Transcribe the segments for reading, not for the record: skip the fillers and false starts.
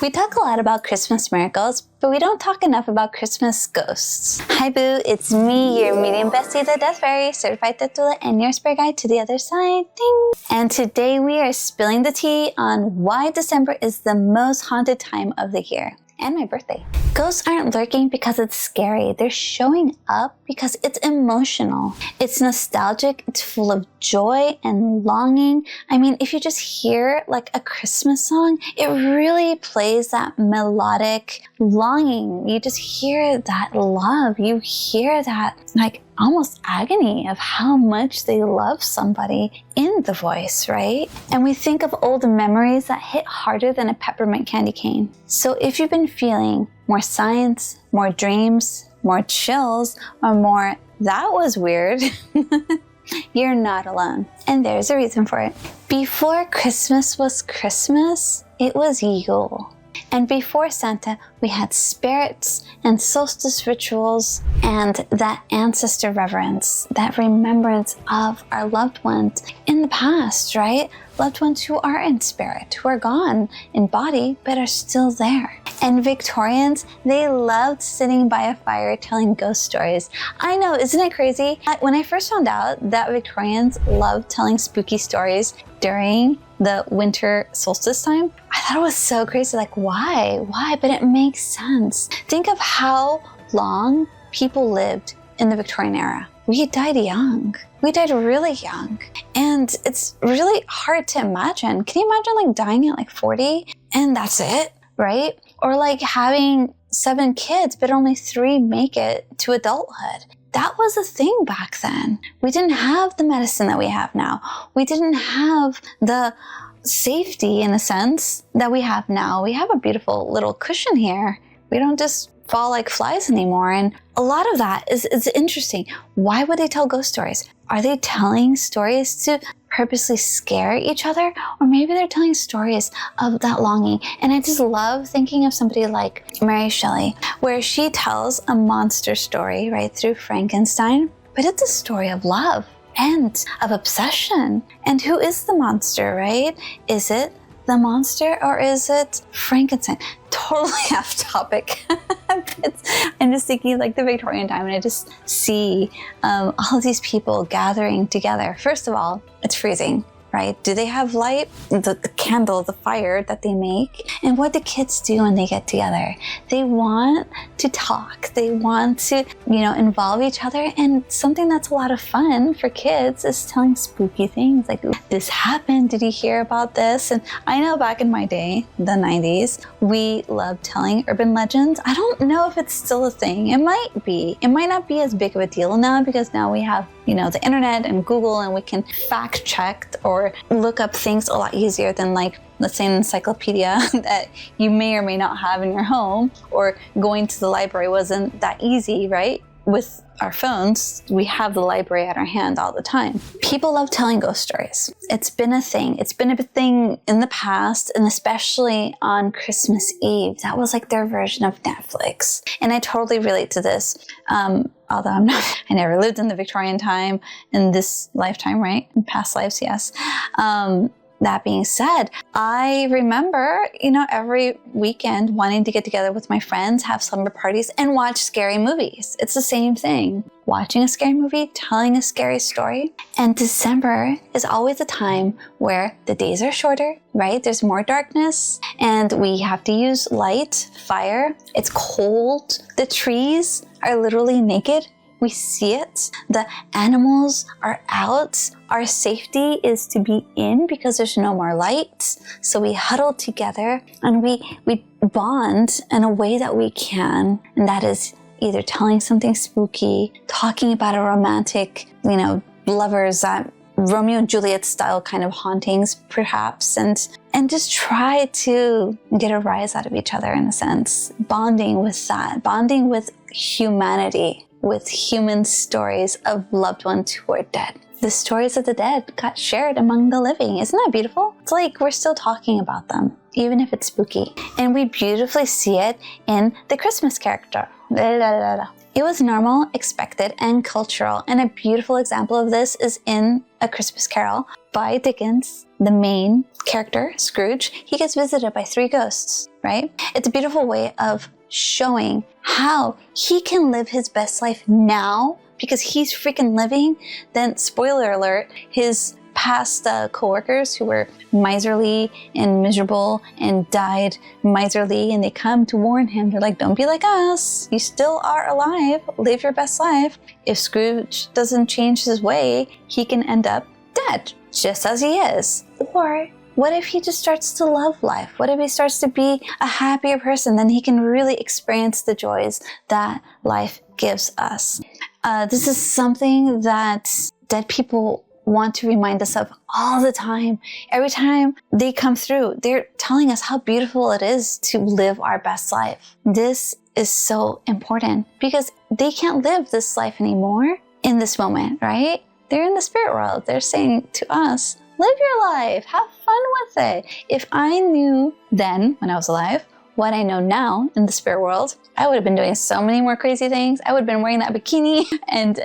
We talk a lot about Christmas miracles, but we don't talk enough about Christmas ghosts. Hi boo, it's me, your medium bestie, the Death Fairy, certified Tetula, and your spirit guide to the other side. Ding! And today we are spilling the tea on why December is the most haunted time of the year. And my birthday. Ghosts aren't lurking because it's scary. They're showing up because it's emotional. It's nostalgic. It's full of joy and longing. I mean, if you just hear like a Christmas song, it really plays that melodic longing. You just hear that love. You hear that like almost agony of how much they love somebody in the voice, right? And we think of old memories that hit harder than a peppermint candy cane. So if you've been feeling more signs, more dreams, more chills, or more, that was weird, you're not alone. And there's a reason for it. Before Christmas was Christmas, it was Yule. And before Santa, we had spirits and solstice rituals and that ancestor reverence, that remembrance of our loved ones in the past, right? Loved ones who are in spirit, who are gone in body, but are still there. And Victorians, they loved sitting by a fire telling ghost stories. I know, isn't it crazy? When I first found out that Victorians loved telling spooky stories during the winter solstice time, I thought it was so crazy. Like, why? Why? But it makes sense. Think of how long people lived in the Victorian era. We died young. We died really young. And it's really hard to imagine. Can you imagine like dying at like 40 and that's it, right? Or like having 7 kids, but only 3 make it to adulthood. That was a thing back then. We didn't have the medicine that we have now. We didn't have the safety, in a sense, that we have now. We have a beautiful little cushion here. We don't just fall like flies anymore. And a lot of that is interesting. Why would they tell ghost stories? Are they telling stories to purposely scare each other? Or maybe they're telling stories of that longing. And I just love thinking of somebody like Mary Shelley, where she tells a monster story, right, through Frankenstein, but it's a story of love and of obsession. And who is the monster, right? Is it the monster or is it Frankenstein? Totally off topic. I'm just thinking like the Victorian time, and I just see all of these people gathering together. First of all, it's freezing, right? Do they have light? The candle, the fire that they make. And what do kids do when they get together? They want to talk. They want to, involve each other. And something that's a lot of fun for kids is telling spooky things like, this happened. Did you hear about this? And I know back in my day, the 90s, we loved telling urban legends. I don't know if it's still a thing. It might be. It might not be as big of a deal now because now we have, the internet and Google, and we can fact check or look up things a lot easier than like, let's say, an encyclopedia that you may or may not have in your home, or going to the library wasn't that easy, right? With our phones, we have the library at our hand all the time. People love telling ghost stories. It's been a thing. It's been a thing in the past, and especially on Christmas Eve. That was like their version of Netflix. And I totally relate to this. Although I never lived in the Victorian time in this lifetime, right? In past lives, yes. That being said, I remember, every weekend wanting to get together with my friends, have slumber parties, and watch scary movies. It's the same thing. Watching a scary movie, telling a scary story. And December is always a time where the days are shorter, right? There's more darkness, and we have to use light, fire. It's cold. The trees are literally naked. We see it. The animals are out. Our safety is to be in because there's no more light. So we huddle together and we bond in a way that we can. And that is either telling something spooky, talking about a romantic, lovers, that Romeo and Juliet style kind of hauntings, perhaps, and just try to get a rise out of each other in a sense. Bonding with that, bonding with humanity, with human stories of loved ones who are dead. The stories of the dead got shared among the living. Isn't that beautiful? It's like we're still talking about them, even if it's spooky. And we beautifully see it in the Christmas character. It was normal, expected, and cultural. And a beautiful example of this is in A Christmas Carol by Dickens, the main character, Scrooge, he gets visited by 3 ghosts, right? It's a beautiful way of showing how he can live his best life now because he's freaking living. Then, spoiler alert, his past co-workers who were miserly and miserable and died miserly, and they come to warn him. They're like, don't be like us. You still are alive. Live your best life. If Scrooge doesn't change his way, he can end up dead, just as he is. Or what if he just starts to love life? What if he starts to be a happier person? Then he can really experience the joys that life gives us. This is something that dead people want to remind us of all the time. Every time they come through, they're telling us how beautiful it is to live our best life. This is so important because they can't live this life anymore in this moment, right? They're in the spirit world. They're saying to us, live your life, have fun with it. If I knew then, when I was alive, what I know now in the spirit world, I would have been doing so many more crazy things. I would have been wearing that bikini and,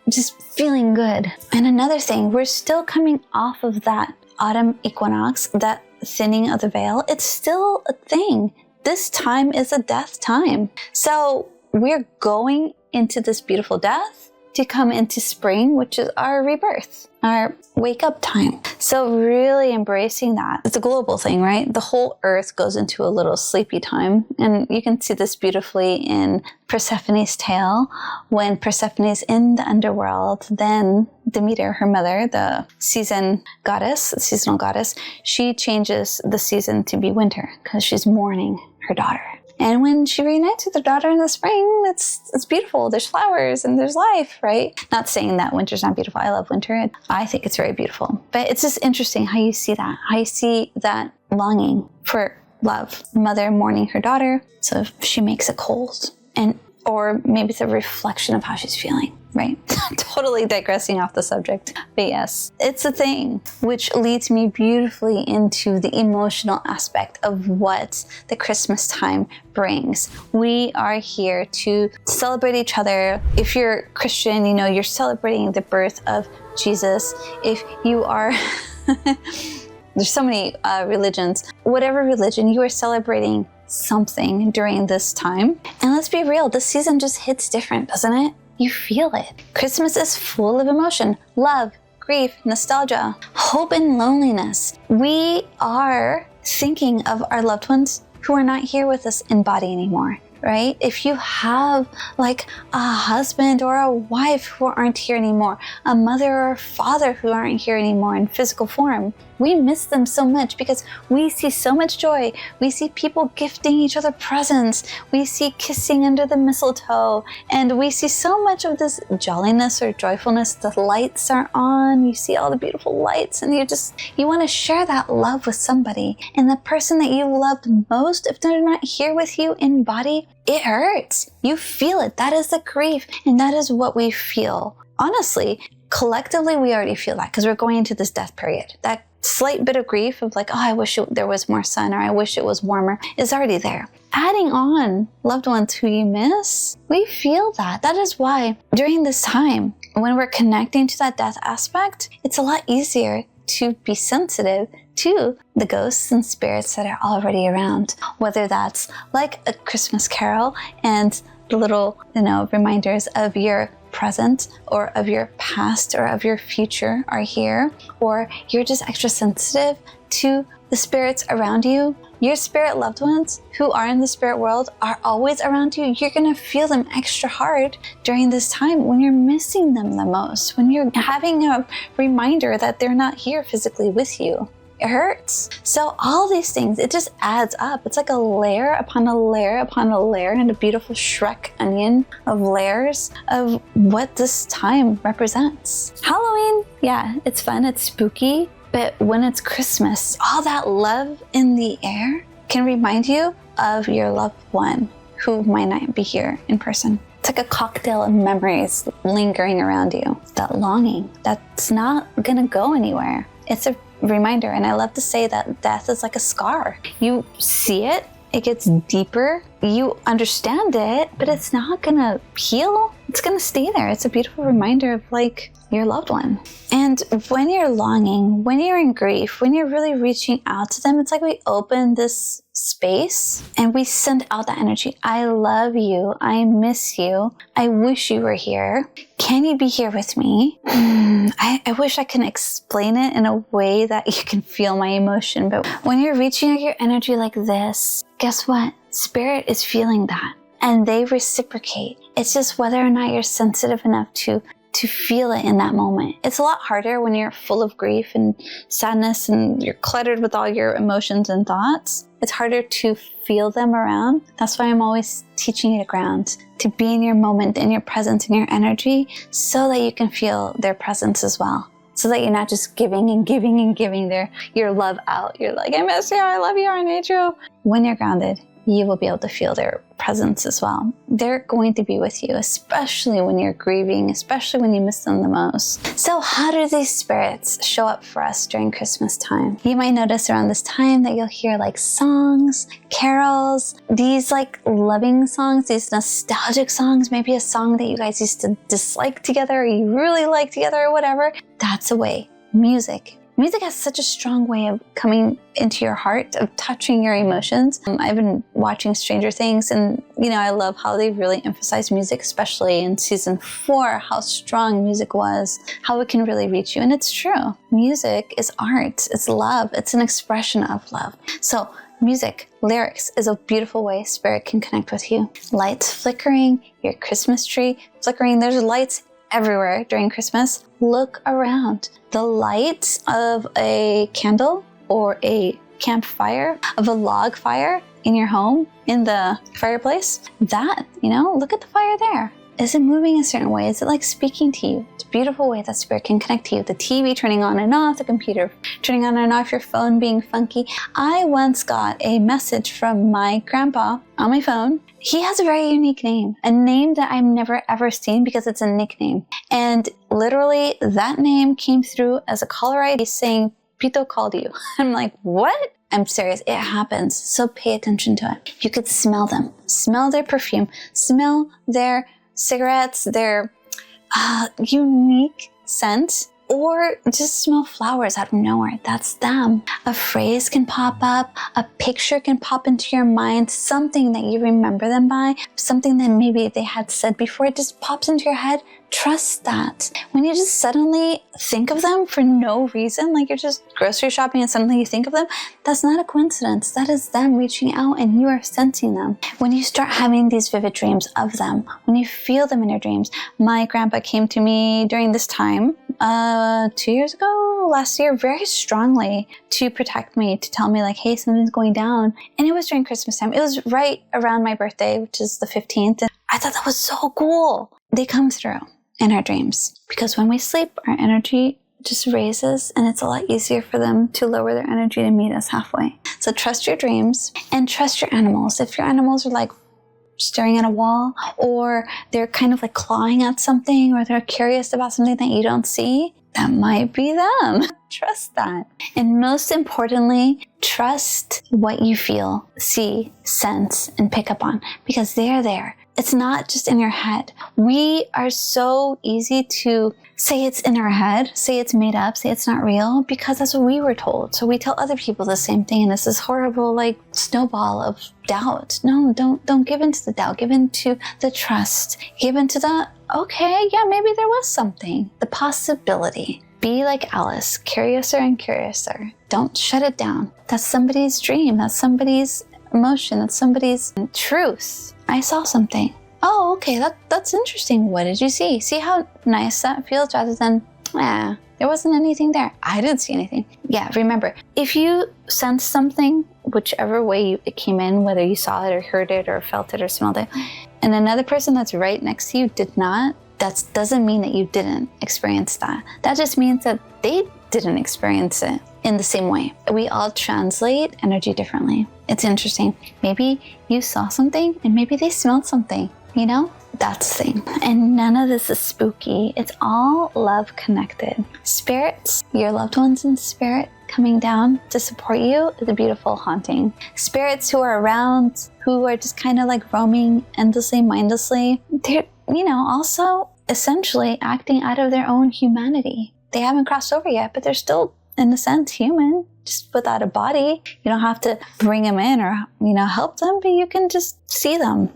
just feeling good. And another thing, we're still coming off of that autumn equinox, that thinning of the veil. It's still a thing. This time is a death time. So we're going into this beautiful death to come into spring, which is our rebirth, our wake up time. So really embracing that. It's a global thing, right? The whole earth goes into a little sleepy time. And you can see this beautifully in Persephone's tale. When Persephone's in the underworld, then Demeter, her mother, the seasonal goddess, she changes the season to be winter because she's mourning her daughter. And when she reunites with her daughter in the spring, it's beautiful. There's flowers and there's life, right? Not saying that winter's not beautiful. I love winter. I think it's very beautiful. But it's just interesting how you see that. How you see that longing for love. Mother mourning her daughter, so she makes it cold. Or maybe it's a reflection of how she's feeling, right? Totally digressing off the subject. But yes, it's a thing, which leads me beautifully into the emotional aspect of what the Christmas time brings. We are here to celebrate each other. If you're Christian, you're celebrating the birth of Jesus. If you are... There's so many religions. Whatever religion, you are celebrating something during this time. And let's be real, this season just hits different, doesn't it? You feel it. Christmas is full of emotion, love, grief, nostalgia, hope, and loneliness. We are thinking of our loved ones who are not here with us in body anymore, right? If you have like a husband or a wife who aren't here anymore, a mother or a father who aren't here anymore in physical form, we miss them so much because we see so much joy. We see people gifting each other presents. We see kissing under the mistletoe. And we see so much of this jolliness or joyfulness. The lights are on. You see all the beautiful lights and you want to share that love with somebody. And the person that you loved most, if they're not here with you in body, it hurts. You feel it. That is the grief. And that is what we feel. Honestly, collectively, we already feel that because we're going into this death period. That slight bit of grief of like, I wish there was more sun or I wish it was warmer is already there. Adding on loved ones who you miss, we feel that. That is why during this time, when we're connecting to that death aspect, it's a lot easier to be sensitive to the ghosts and spirits that are already around. Whether that's like a Christmas Carol and the little, reminders of your present or of your past or of your future are here, or you're just extra sensitive to the spirits around you. Your spirit loved ones who are in the spirit world are always around you. You're going to feel them extra hard during this time when you're missing them the most, when you're having a reminder that they're not here physically with you. It hurts. So all these things, it just adds up. It's like a layer upon a layer upon a layer and a beautiful Shrek onion of layers of what this time represents. Halloween, yeah, it's fun, it's spooky, but when it's Christmas, all that love in the air can remind you of your loved one who might not be here in person. It's like a cocktail of memories lingering around you. That longing, that's not gonna go anywhere. It's a reminder, and I love to say that death is like a scar. You see it, it gets deeper, you understand it, but it's not gonna heal it's gonna stay there. It's a beautiful reminder of like your loved one. And when you're longing, when you're in grief, when you're really reaching out to them, it's like we open this space and we send out that energy. I love you. I miss you. I wish you were here. Can you be here with me? I wish I can explain it in a way that you can feel my emotion. But when you're reaching out your energy like this, guess what? Spirit is feeling that and they reciprocate. It's just whether or not you're sensitive enough to feel it in that moment. It's a lot harder when you're full of grief and sadness and you're cluttered with all your emotions and thoughts. It's harder to feel them around. That's why I'm always teaching you to ground, to be in your moment, in your presence, in your energy, so that you can feel their presence as well. So that you're not just giving and giving and giving your love out. You're like, I miss you, I love you, I need you. When you're grounded, you will be able to feel their presence as well. They're going to be with you, especially when you're grieving, especially when you miss them the most. So how do these spirits show up for us during Christmas time? You might notice around this time that you'll hear like songs, carols, these like loving songs, these nostalgic songs, maybe a song that you guys used to dislike together or you really like together or whatever. That's a way. Music. Music has such a strong way of coming into your heart, of touching your emotions. I've been watching Stranger Things and, I love how they really emphasize music, especially in season 4, how strong music was, how it can really reach you. And it's true. Music is art. It's love. It's an expression of love. So music, lyrics is a beautiful way spirit can connect with you. Lights flickering, your Christmas tree flickering. There's lights everywhere during Christmas. Look around. The light of a candle or a campfire, of a log fire in your home, in the fireplace, that, look at the fire there. Is it moving a certain way? Is it like speaking to you? It's a beautiful way that spirit can connect to you. The TV turning on and off, the computer turning on and off, your phone being funky. I once got a message from my grandpa on my phone. He has a very unique name, a name that I've never ever seen because it's a nickname. And literally that name came through as a caller ID saying, Pito called you. I'm like, what? I'm serious, it happens. So pay attention to it. You could smell them, smell their perfume, smell their cigarettes, their unique scent, or just smell flowers out of nowhere. That's them. A phrase can pop up, a picture can pop into your mind, something that you remember them by, something that maybe they had said before, it just pops into your head. Trust that. When you just suddenly think of them for no reason, like you're just grocery shopping and suddenly you think of them, that's not a coincidence. That is them reaching out and you are sensing them. When you start having these vivid dreams of them, when you feel them in your dreams. My grandpa came to me during this time, 2 years ago, last year, very strongly to protect me, to tell me like, hey, something's going down. And it was during Christmas time. It was right around my birthday, which is the 15th. And I thought that was so cool. They come through in our dreams because when we sleep, our energy just raises and it's a lot easier for them to lower their energy to meet us halfway. So trust your dreams and trust your animals. If your animals are like staring at a wall, or they're kind of like clawing at something, or they're curious about something that you don't see, that might be them. Trust that. And most importantly, trust what you feel, see, sense, and pick up on, because they're there. It's not just in your head. We are so easy to say it's in our head, say it's made up, say it's not real, because that's what we were told. So we tell other people the same thing, and it's this horrible like snowball of doubt. No, don't give in to the doubt. Give in to the trust. Give in to the, okay, yeah, maybe there was something. The possibility. Be like Alice, curiouser and curiouser. Don't shut it down. That's somebody's dream. That's somebody's emotion. That's somebody's truth. I saw something. Oh, okay, that's interesting. What did you see? See how nice that feels rather than, there wasn't anything there. I didn't see anything. Yeah, remember, if you sense something, whichever way it came in, whether you saw it or heard it or felt it or smelled it, and another person that's right next to you did not, that doesn't mean that you didn't experience that. That just means that they didn't experience it in the same way. We all translate energy differently. It's interesting. Maybe you saw something and maybe they smelled something, That's the thing. And none of this is spooky. It's all love connected. Spirits, your loved ones in spirit, coming down to support you is a beautiful haunting. Spirits who are around, who are just kind of like roaming endlessly, mindlessly, they're, also essentially acting out of their own humanity. They haven't crossed over yet, but they're still, in a sense, human, just without a body. You don't have to bring them in or, help them, but you can just see them,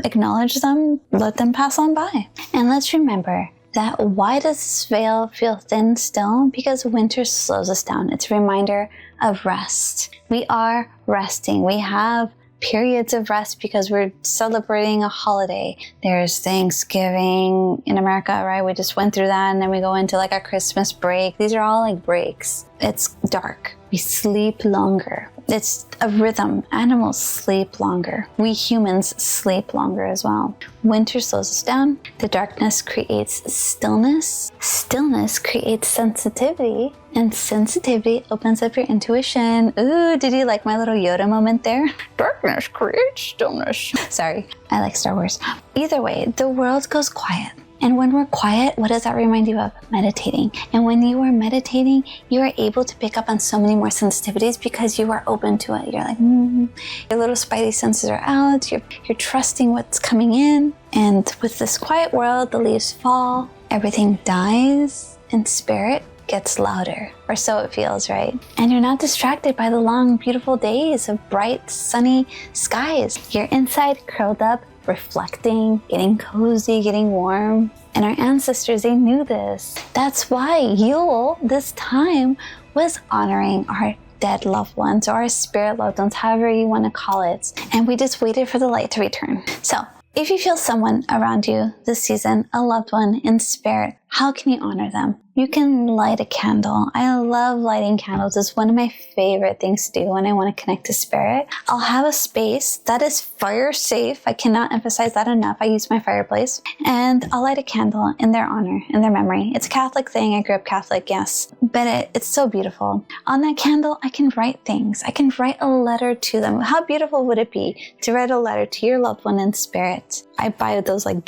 acknowledge them, let them pass on by. And let's remember that why does this veil feel thin still? Because winter slows us down. It's a reminder of rest. We are resting. We have periods of rest because we're celebrating a holiday. There's Thanksgiving in America, right? We just went through that, and then we go into like a Christmas break. These are all like breaks. It's dark. We sleep longer. It's a rhythm. Animals sleep longer. We humans sleep longer as well. Winter slows us down. The darkness creates stillness. Stillness creates sensitivity. And sensitivity opens up your intuition. Ooh, did you like my little Yoda moment there? Darkness creates stillness. Sorry, I like Star Wars. Either way, the world goes quiet. And when we're quiet, what does that remind you of? Meditating. And when you are meditating, you are able to pick up on so many more sensitivities because you are open to it. You're like, your little spidey senses are out. You're trusting what's coming in. And with this quiet world, the leaves fall, everything dies, and spirit gets louder, or so it feels, right? And you're not distracted by the long, beautiful days of bright, sunny skies. You're inside, curled up, reflecting, getting cozy, getting warm. And our ancestors, they knew this. That's why Yule, this time, was honoring our dead loved ones, or our spirit loved ones, however you want to call it. And we just waited for the light to return. So, if you feel someone around you this season, a loved one in spirit, how can you honor them? You can light a candle. I love lighting candles. It's one of my favorite things to do when I want to connect to spirit. I'll have a space that is fire safe. I cannot emphasize that enough. I use my fireplace, and I'll light a candle in their honor, in their memory. It's a Catholic thing. I grew up Catholic, yes, but it's so beautiful. On that candle, I can write things. I can write a letter to them. How beautiful would it be to write a letter to your loved one in spirit? I buy those like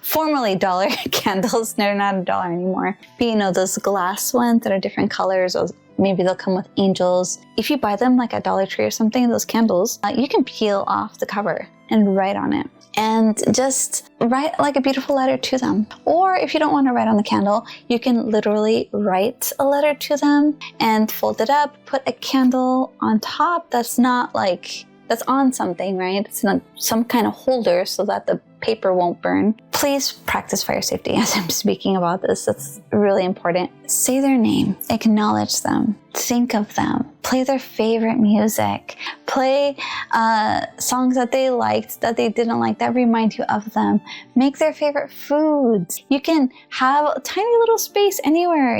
formerly dollar candles. They're not $1 anymore. But those glass ones that are different colors, or maybe they'll come with angels. If you buy them like at Dollar Tree or something, those candles, you can peel off the cover and write on it. And just write like a beautiful letter to them. Or if you don't want to write on the candle, you can literally write a letter to them and fold it up, put a candle on top that's on something, right? It's not some kind of holder so that the paper won't burn. Please practice fire safety as I'm speaking about this. That's really important. Say their name, acknowledge them, think of them, play their favorite music, play songs that they liked, that they didn't like, that remind you of them. Make their favorite foods. You can have a tiny little space anywhere,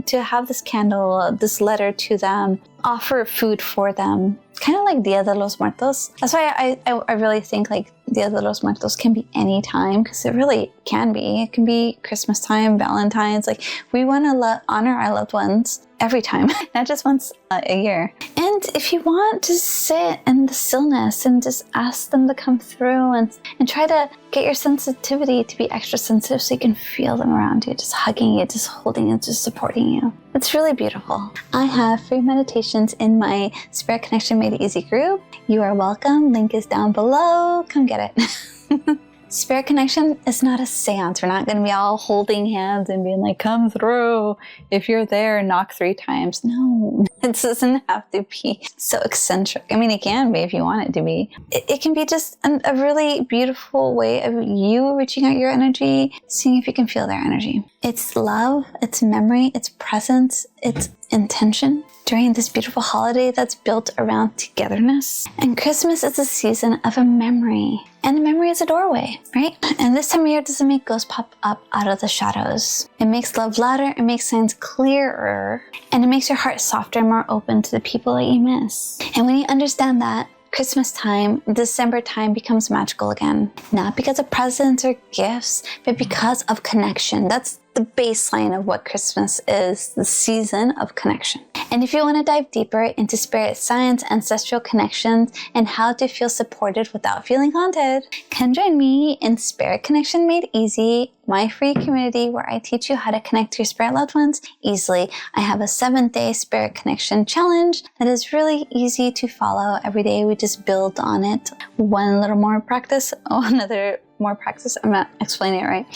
to have this candle, this letter to them, offer food for them. Kind of like Dia de los Muertos. That's why I really think like Dia de los Muertos can be any time, because it really can be. It can be Christmas time, Valentine's. Like, we want to honor our loved ones every time, not just once a year. And if you want to sit in the stillness and just ask them to come through and try to get your sensitivity to be extra sensitive so you can feel them around you, just hugging you, just holding you, just supporting you. It's really beautiful. I have free meditations in my Spirit Connection Made Easy group. You are welcome. Link is down below. Come get it. Spirit connection is not a seance. We're not going to be all holding hands and being like, come through. If you're there, knock 3 times. No, it doesn't have to be so eccentric. I mean, it can be if you want it to be. It can be just a really beautiful way of you reaching out your energy, seeing if you can feel their energy. It's love, it's memory, it's presence, it's intention during this beautiful holiday that's built around togetherness. And Christmas is a season of a memory. And the memory is a doorway, right? And this time of year doesn't make ghosts pop up out of the shadows. It makes love louder, it makes signs clearer, and it makes your heart softer and more open to the people that you miss. And when you understand that, Christmas time, December time becomes magical again. Not because of presents or gifts, but because of connection. That's the baseline of what Christmas is, the season of connection. And if you want to dive deeper into spirit science, ancestral connections, and how to feel supported without feeling haunted, come join me in Spirit Connection Made Easy, my free community where I teach you how to connect to your spirit loved ones easily. I have a 7-day spirit connection challenge that is really easy to follow. Every day we just build on it. One little more practice, another more practice. I'm not explaining it right.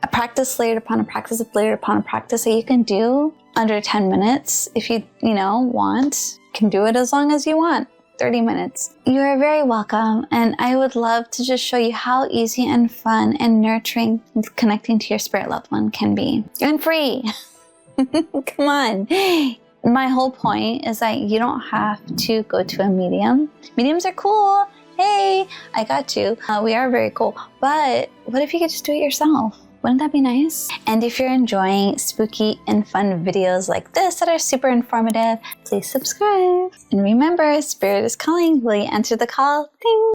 A practice layered upon a practice layered upon a practice that you can do under 10 minutes. If you want, you can do it as long as you want, 30 minutes. You are very welcome, and I would love to just show you how easy and fun and nurturing connecting to your spirit loved one can be. And free. Come on. My whole point is that you don't have to go to a medium. Mediums are cool. Hey, I got you. We are very cool. But what if you could just do it yourself? Wouldn't that be nice? And if you're enjoying spooky and fun videos like this that are super informative, please subscribe. And remember, Spirit is calling. Will you answer the call? Ding!